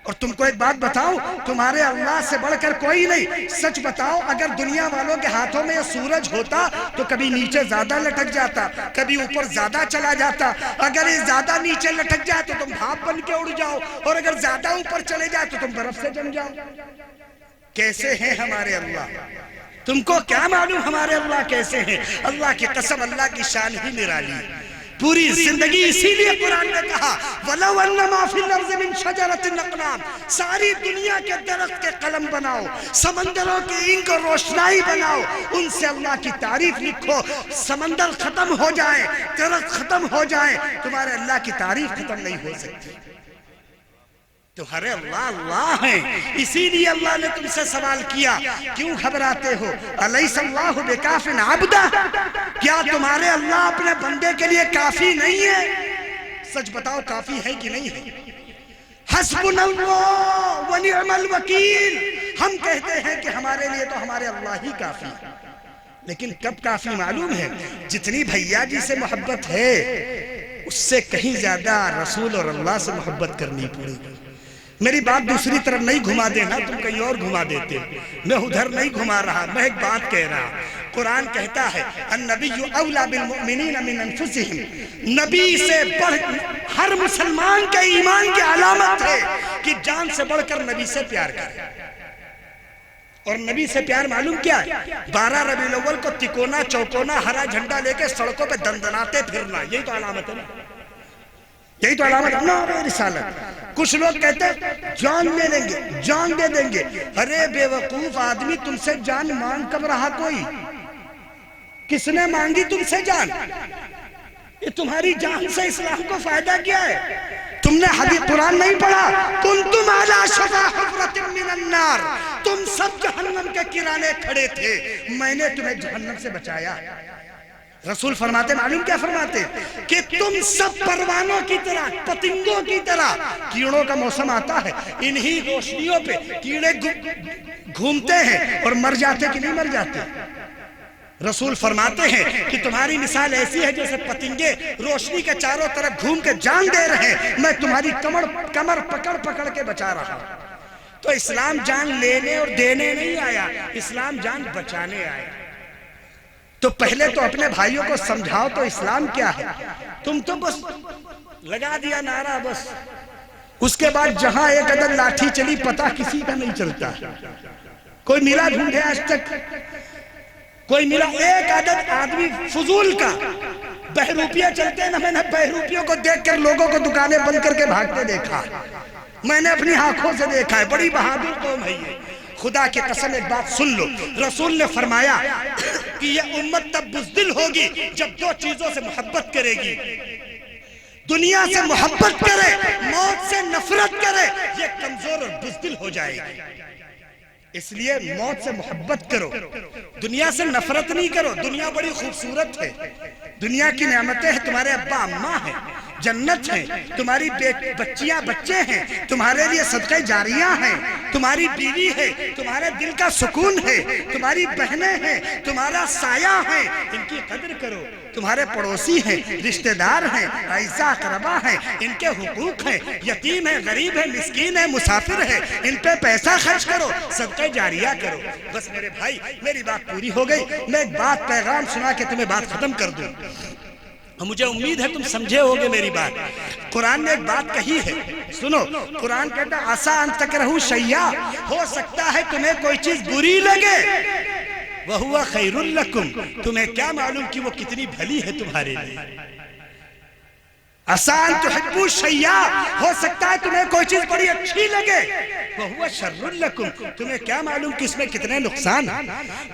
اور تم کو ایک بات بتاؤ، تمہارے اللہ سے بڑھ کر کوئی نہیں۔ سچ بتاؤ، اگر دنیا والوں کے ہاتھوں میں یہ سورج ہوتا تو کبھی نیچے زیادہ لٹک جاتا، کبھی اوپر زیادہ چلا جاتا۔ اگر یہ زیادہ نیچے لٹک جائے تو تم بھاپ بن کے اڑ جاؤ، اور اگر زیادہ اوپر چلے جائے تو تم برف سے جم جاؤ۔ کیسے ہیں ہمارے اللہ؟ تم کو کیا معلوم ہمارے اللہ کیسے ہیں؟ اللہ کی قسم، اللہ کی شان ہی نرالی۔ پوری زندگی اسی لیے قرآن نے کہا وَلَوْ أَنَّ مَا فِي الْأَرْضِ مِنْ شَجَرَةٍ أَقْلَامٍ، ساری دنیا کے درخت کے قلم بناؤ، سمندروں کی اینک اور روشنائی بناؤ، ان سے اللہ کی تعریف لکھو، سمندر ختم ہو جائے، درخت ختم ہو جائے، تمہارے اللہ کی تعریف ختم نہیں ہو سکتی۔ تمہارے اللہ اللہ ہیں، اسی لیے اللہ نے تم سے سوال کیا کیوں گھبراتے ہو؟ الیس اللہ بکاف عبدہ، کیا تمہارے اللہ اپنے بندے کے لیے کافی نہیں ہے؟ سچ بتاؤ کافی ہے کہ نہیں ہے؟ حسبنا اللہ ونعم الوکیل، ہم کہتے ہیں کہ ہمارے لیے تو ہمارے اللہ ہی کافی ہے، لیکن کب کافی معلوم ہے؟ جتنی بھیا جی سے محبت ہے اس سے کہیں زیادہ رسول اور اللہ سے محبت کرنی پڑے گی۔ میری بات دوسری طرف نہیں گھما دینا، تم کہیں اور گھما دیتے، میں ادھر نہیں گھما رہا، میں ایک بات کہہ رہا۔ قرآن کہتا ہے النبی اولا بالمؤمنین من انفسہم، نبی سے بڑھ، ہر مسلمان کے ایمان کی علامت ہے کہ جان سے بڑھ کر نبی سے پیار کرے۔ اور نبی سے پیار معلوم کیا ہے؟ 12 ربیع الاول کو تکونا چوکونا ہرا جھنڈا لے کے سڑکوں پہ دندناتے پھرنا، یہی تو علامت ہے نا، یہی تو علامت ہے نا رسالت۔ کچھ لوگ کہتے ہیں جان لے لیں گے، جان دے دیں گے۔ ارے بے وقوف آدمی، تم سے جان مانگ کب رہا کوئی؟ کس نے مانگی تم سے جان؟ یہ تمہاری جان سے اسلام کو فائدہ کیا ہے؟ تم نے حدیث قرآن نہیں پڑھا؟ کنتم علی شفا حفرۃ من النار، تم سب جہنم کے کنارے کھڑے تھے، میں نے تمہیں جہنم سے بچایا۔ رسول فرماتے، معلوم کیا فرماتے؟ کہ تم سب پروانوں کی طرح، پتنگوں کی طرح، کیڑوں کا موسم آتا ہے، انہی روشنیوں پہ کیڑے گھومتے ہیں اور مر جاتے کہ نہیں مر جاتے؟ رسول فرماتے ہیں کہ تمہاری مثال ایسی ہے جیسے پتنگے روشنی کے چاروں طرف گھوم کے جان دے رہے ہیں، میں تمہاری کمر پکڑ پکڑ کے بچا رہا ہوں۔ تو اسلام جان لینے اور دینے نہیں آیا، اسلام جان بچانے آیا۔ تو پہلے تو اپنے بھائیوں کو سمجھاؤ تو اسلام کیا ہے۔ تم تو بس لگا دیا نعرہ بس، اس کے بعد جہاں ایک عدد لاٹھی چلی پتہ کسی کا نہیں چلتا۔ کوئی ملا ڈھونڈے آج تک؟ کوئی ملا ایک عدد آدمی فضول کا؟ بہروپیہ چلتے ہیں نا، میں نے بہروپیوں کو دیکھ کر لوگوں کو دکانیں بند کر کے بھاگتے دیکھا، میں نے اپنی آنکھوں سے دیکھا ہے، بڑی بہادر قوم ہے یہ۔ خدا کی قسم ایک بات سن لو، رسول نے فرمایا کہ یہ امت تب بزدل ہوگی جب دو چیزوں سے محبت کرے گی، دنیا سے محبت کرے، موت سے نفرت کرے، یہ کمزور اور بزدل ہو جائے گی۔ اس لیے موت سے محبت کرو، دنیا سے نفرت نہیں کرو۔ دنیا بڑی خوبصورت ہے، دنیا کی نعمتیں ہیں، تمہارے ابا اماں ہیں، جنت ہے، تمہاری بچیاں بچے ہیں، تمہارے لیے صدقہ جاریہ ہیں، تمہاری بیوی ہے، تمہارے دل کا سکون ہے، تمہاری بہنیں ہیں، تمہارا سایہ ہے، ان کی قدر کرو۔ تمہارے پڑوسی ہیں، رشتہ دار ہیں، اعزاء اقربا ہیں، ان کے حقوق ہیں، یتیم ہیں، غریب ہیں، مسکین ہیں، مسافر ہیں، ان پہ پیسہ خرچ کرو، صدقہ جاریہ کرو۔ بس میرے بھائی میری بات پوری ہو گئی، میں ایک بات پیغام سنا کے تمہیں بات ختم کر دوں۔ مجھے امید ہے تم سمجھے ہوگے میری بات۔ قرآن نے ایک بات کہی ہے، سنو، قرآن کہتا ہے عَسَىٰ أَن تَكْرَهُوا شَيْئًا، ہو سکتا ہے تمہیں کوئی چیز بری لگے، وَهُوَ خَيْرٌ لَكُمْ، تمہیں کیا معلوم کہ وہ کتنی بھلی ہے تمہارے لیے۔ عَسَىٰ أَن تُحِبُّوا شَيْئًا، ہو سکتا ہے تمہیں کوئی چیز بڑی اچھی لگے، وَهُوَ شَرٌّ لَكُمْ، تمہیں کیا معلوم کہ اس میں کتنے نقصان ہیں۔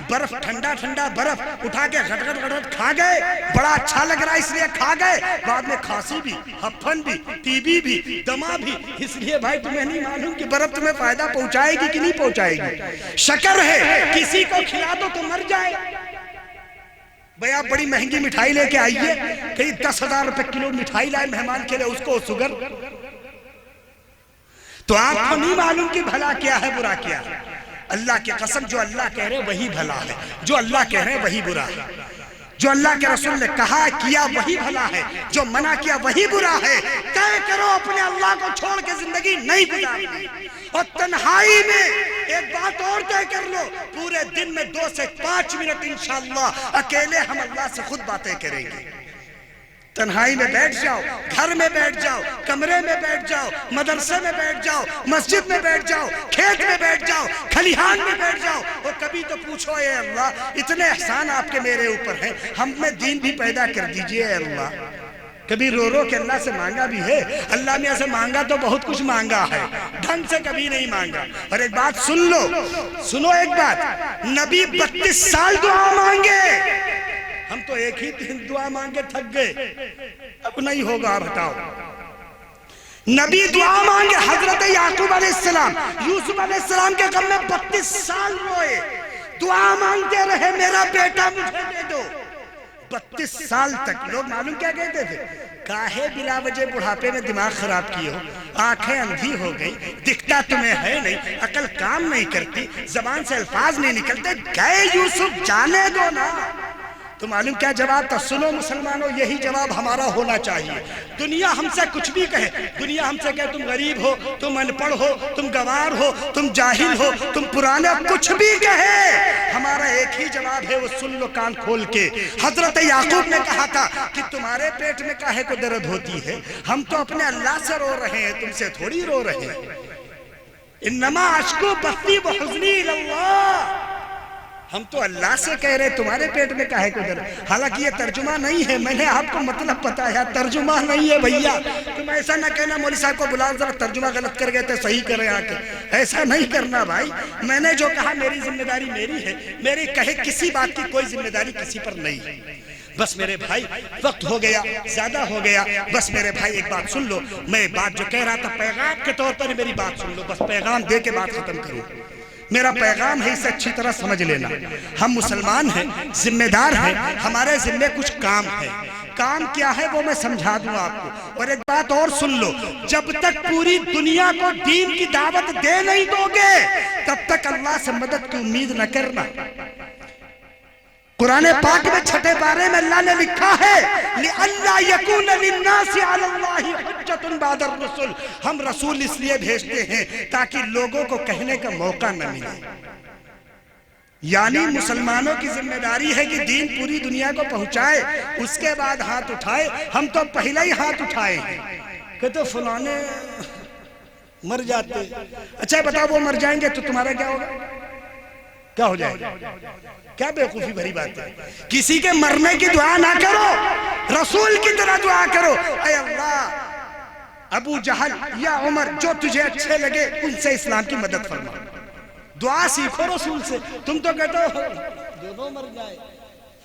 برف، ٹھنڈا ٹھنڈا برف اٹھا کے غٹ غٹ غٹ غٹ کھا گئے، بڑا اچھا لگ رہا ہے اس لیے کھا گئے، بعد میں کھانسی بھی، ہپھن بھی، ٹی بی بھی، دما بھی، اس لیے بھائی تمہیں نہیں معلوم کہ برف تمہیں فائدہ پہنچائے گی کہ نہیں پہنچائے گی۔ شکر ہے کسی کو کھلا دو تو مر جائے، بھئی آپ بڑی مہنگی مٹھائی لے کے آئیے، کہیں 10,000 روپے کلو مٹھائی لائے مہمان کے لئے، اس کو شوگر، تو آپ کو نہیں معلوم کہ بھلا کیا ہے برا کیا ہے۔ اللہ کی قسم جو اللہ کہہ رہے وہی بھلا ہے، جو اللہ کہہ رہے وہی برا ہے، جو اللہ کے رسول نے کہا کیا وہی بھلا ہے، جو منع کیا وہی برا ہے۔ طے کرو اپنے اللہ کو چھوڑ کے زندگی نہیں گزارنی، اور تنہائی میں ایک بات اور طے کر لو، پورے دن میں 2 سے 5 منٹ انشاءاللہ اکیلے ہم اللہ سے خود باتیں کریں گے۔ تنہائی میں بیٹھ جاؤ، گھر میں بیٹھ جاؤ، کمرے میں بیٹھ جاؤ، مدرسے میں بیٹھ جاؤ، مسجد میں بیٹھ جاؤ، کھیت میں بیٹھ جاؤ، کھلیہان میں بیٹھ جاؤ، اور کبھی تو پوچھو اے اللہ اتنے احسان آپ کے میرے اوپر ہیں، ہم میں دین بھی پیدا کر دیجئے اے اللہ۔ کبھی رو رو کے اللہ سے مانگا بھی ہے، اللہ میں ایسے مانگا تو بہت کچھ مانگا ہے، ڈھنگ سے کبھی نہیں مانگا۔ اور ایک بات سن لو، سنو ایک بات، نبی 32 سال دعا مانگے، ہم تو ایک ہی دن دعا مانگے تھک گئے، اب نہیں ہوگا بتاؤ۔ نبی دعا مانگے، حضرت یعقوب علیہ السلام یوسف علیہ السلام کے غم میں 32 سال روئے، دعا مانگتے رہے میرا بیٹا مجھے دے دو۔ 32 سال تک لوگ معلوم کیا کہتے تھے، کاہے بلا وجہ بڑھاپے میں دماغ خراب کیے ہو، آنکھیں اندھی ہو گئی، دکھتا تمہیں ہے نہیں، عقل کام نہیں کرتی، زبان سے الفاظ نہیں نکلتے، گئے یوسف جانے دو نا۔ تو معلوم کیا جواب تھا؟ سنو مسلمانوں، یہی جواب ہمارا ہونا چاہیے۔ دنیا ہم سے کچھ بھی کہے، دنیا ہم سے کہے تم غریب ہو، تم ان پڑھ ہو، تم گوار ہو، تم جاہل ہو، تم پرانے، کچھ بھی کہے، ہمارا ایک ہی جواب ہے، وہ سن لو کان کھول کے۔ حضرت یعقوب نے کہا تھا کہ تمہارے پیٹ میں کاہے کو درد ہوتی ہے، ہم تو اپنے اللہ سے رو رہے ہیں، تم سے تھوڑی رو رہے ہیں۔ انما اشکو بثی وحزنی اللہ، ہم تو اللہ سے کہہ رہے تمہارے پیٹ میں کاہے کو درد۔ حالانکہ یہ ترجمہ نہیں ہے، میں نے آپ کو مطلب بتایا، ترجمہ نہیں ہے بھیا۔ تم ایسا نہ کہنا مولوی صاحب کو بلاؤ ذرا ترجمہ غلط کر گئے تھے صحیح کریں آ کے، ایسا نہیں کرنا بھائی۔ میں نے جو کہا میری ذمہ داری میری ہے، میری کہے کسی بات کی کوئی ذمہ داری کسی پر نہیں۔ بس میرے بھائی وقت ہو گیا، زیادہ ہو گیا، بس میرے بھائی ایک بات سن لو، میں بات جو کہہ رہا تھا پیغام کے طور پر میری بات سن لو، بس پیغام دے کے بات ختم کروں۔ میرا پیغام ہے، اسے اچھی طرح سمجھ لینا۔ ہم مسلمان ہیں، ذمہ دار ہیں، ہمارے ذمہ کچھ کام ہے۔ کام کیا ہے وہ میں سمجھا دوں آپ کو۔ اور ایک بات اور سن لو، جب تک پوری دنیا کو دین کی دعوت دے نہیں دو گے تب تک اللہ سے مدد کی امید نہ کرنا۔ قرآن پاک میں 6 پارے میں اللہ نے لکھا ہے لِأَلَّا يَكُونَ لِلنَّاسِ عَلَى اللَّهِ حُجَّةٌ بَعْدَ الرُّسُلِ، ہم رسول اس لیے بھیجتے ہیں تاکہ لوگوں کو کہنے کا موقع نہ ملے۔ یعنی مسلمانوں کی ذمہ داری ہے کہ دین پوری دنیا کو پہنچائے، اس کے بعد ہاتھ اٹھائے۔ ہم تو پہلے ہی ہاتھ اٹھائے ہیں، کہتے فلانے مر جاتے، اچھا بتاؤ وہ مر جائیں گے تو تمہارا کیا ہوگا؟ کیا ہو جائے گا؟ کیا بے وقوفی بھری بات ہے؟ کسی کے مرنے کی دعا نہ کرو، رسول کی طرح دعا کرو، اے اللہ ابو جہل یا عمر جو تجھے اچھے لگے ان سے اسلام کی مدد فرما۔ دعا سیکھو رسول سے۔ تم تو کہتے ہو دونوں مر جائے،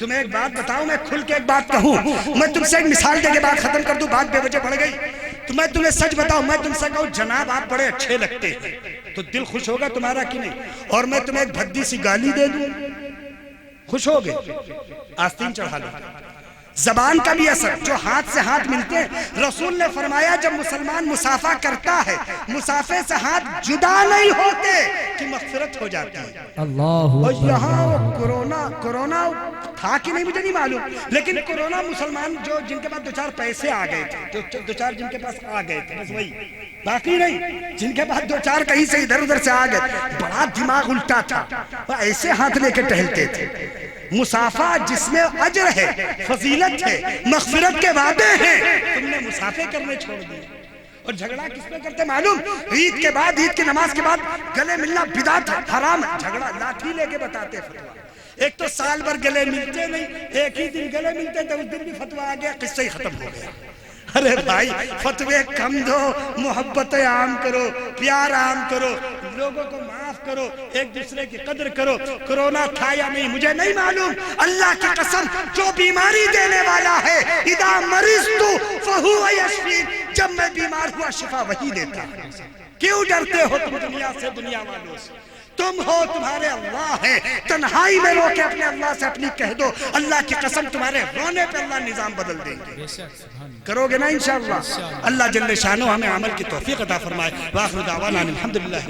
تمہیں ایک بات بتاؤں، میں کھل کے ایک بات کہوں، میں تم سے ایک مثال دے کے بات ختم کر دوں، بات بے وجہ بڑھ گئی تو میں تمہیں سچ بتاؤں، میں تم سے کہوں جناب آپ بڑے اچھے لگتے ہیں تو دل خوش ہوگا تمہارا کہ نہیں؟ اور میں تمہیں ایک بھدی سی گالی دے دوں، خوش ہوگے؟ آستین چڑھا لو۔ زبان کا بھی اثر، جو ہاتھ سے ہاتھ ملتے ہیں، رسول نے فرمایا جب مسلمان مسافہ کرتا ہے مسافے سے ہاتھ جدا نہیں ہوتے کہ مغفرت ہو جاتی ہے۔ اللہ اور یہاں کرونا تھا کہ نہیں مجھے نہیں معلوم، لیکن کرونا مسلمان جن کے پاس دو چار پیسے آ گئے تھے، دو چار جن کے پاس آ گئے تھے، بس وہی، باقی نہیں، جن کے پاس دو چار کہیں سے ادھر ادھر سے آ گئے، بڑا دماغ الٹا تھا، وہ ایسے ہاتھ لے کے ٹہلتے تھے۔ مسافہ جس میں اجر ہے، فضیلت ہے، مغفرت کے وعدے ہیں، تم نے مسافے کرنے چھوڑ دیے۔ اور جھگڑا کس میں کرتے معلوم؟ عید کے بعد، عید کی نماز کے بعد گلے ملنا بدعت ہے، حرام ہے، جھگڑا لاٹھی لے کے بتاتے فتویٰ۔ ایک تو سال بھر گلے ملتے نہیں، ایک ہی دن گلے ملتے تھے، اس دن بھی فتویٰ آ گیا، قصہ ہی ختم ہو گیا۔ ارے بھائی فتوے کم دو، محبتیں عام کرو، پیار عام کرو، لوگوں کو معاف کرو، ایک دوسرے کی قدر کرو۔ کرونا تھا یا نہیں مجھے نہیں معلوم، اللہ کی قسم جو بیماری دینے والا ہے، اذا مرضت فہو یشفین، جب میں بیمار ہوا شفا وہی دیتا ہے۔ کیوں ڈرتے ہو تم دنیا سے، دنیا والوں سے؟ تم ہو، تمہارے اللہ ہے، تنہائی میں رو کے اپنے اللہ سے اپنی کہہ دو، اللہ کی قسم تمہارے رونے پہ اللہ نظام بدل دیں گے۔ کرو گے نا انشاءاللہ؟ اللہ جل شانہ ہمیں عمل کی توفیق عطا فرمائے۔ وآخر دعوانا الحمدللہ۔